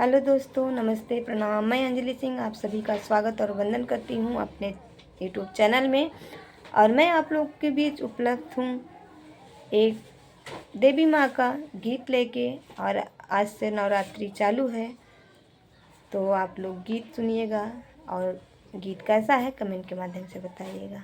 Hello दोस्तों, नमस्ते, प्रणाम। मैं अंजलि सिंह आप सभी का स्वागत और वंदन करती हूँ अपने यूट्यूब चैनल में। और मैं आप लोग के बीच उपलब्ध हूँ एक देवी माँ का गीत लेके। और आज से नवरात्रि चालू है, तो आप लोग गीत सुनिएगा और गीत कैसा है कमेंट के माध्यम से बताइएगा।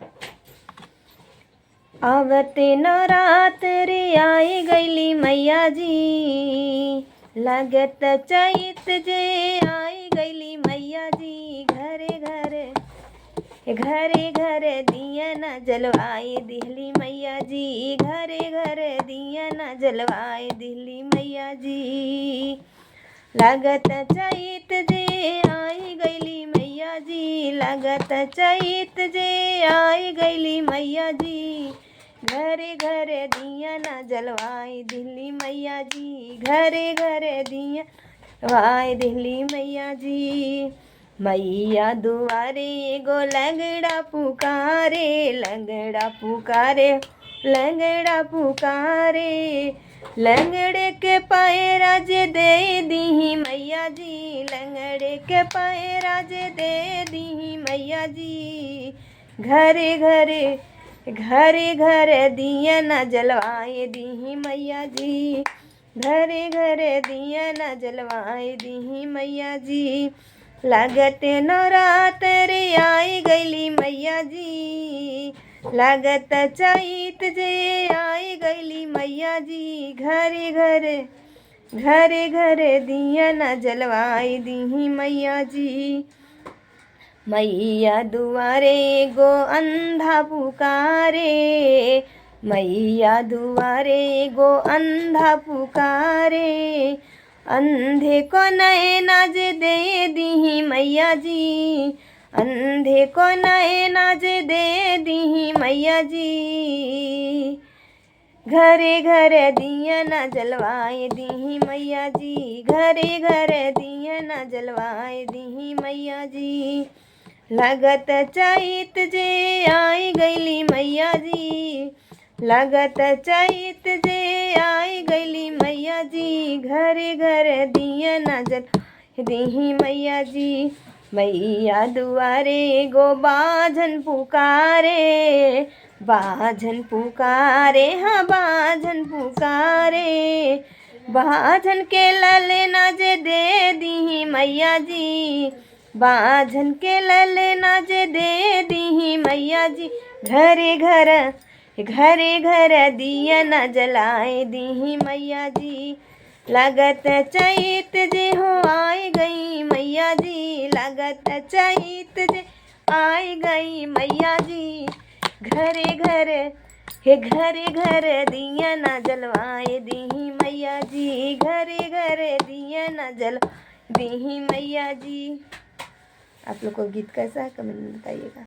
आवते नवरात्रि आई गईली मैया जी, लगत चैत जे आई गईली मैया जी। घरे घरे घरे घरे दिया न जलवाई दिहली मैया जी। घरे घरे दिया न जलवाई दिहली मैया जी। लगत चैत जे आई गईली मैया जी। लगत चैत जे आई गईली मैया जी। घरे घरे दिया न जलवाई दिल्ली मैया जी। घरे घरे दिया जलवाई दिल्ली मैया जी। मैया दुआरे एगो लंगड़ा पुकारे, लंगड़ा पुकारे, लंगड़ा पुकारे। लंगड़े के पैरा जे दे दी मैया जी। लंगड़े के पैरा जे दे दी मैया जी। घरे घरे घरे घरे दिया न जलवाए दी मैया जी। घरे घरे दिया न जलवाए दी मैया जी। लागते नवरात्रि आई गईली मैया जी। लागत चैत जे आई गईली मैया जी। घरे घरे घरे घरे दिया न जलवाए दी मैया जी। मैया दुआरे गो अंधा पुकारे। मैया दुआरे गो अंधा पुकारे। अंधे को नैना जे दे दी मैया जी। अंधे को नैना जे दे दी मैया जी। घरे घरे दिया न जलवाए दी मैया जी। घरे घरे दिया न जलवाए दी मैया जी। लगत चैत जे आई गईली मैया जी। लगत चैत जे आई गईली मैया जी। घरे घरे दिया न जल दी मैया जी। मैया दुआरे गो बाझन पुकारे। बाझन पुकारे, हाँ बाझन पुकारे। बाझन के ललना जे दे दी मैया जी। बाझन के ललना जे दे दी मैया जी। घरे घर घरे घर दिया न जलाए दी मैया जी। लगत चैत जे हो आई गई मैया जी। लगत चैत जे आई गई मैया जी। घरे घरे घरे दिया न जलवाए दी मैया जी। घरे घरे दिया न जल दी मैया जी। आप लोग को गीत कैसा है कमेंट में बताइएगा।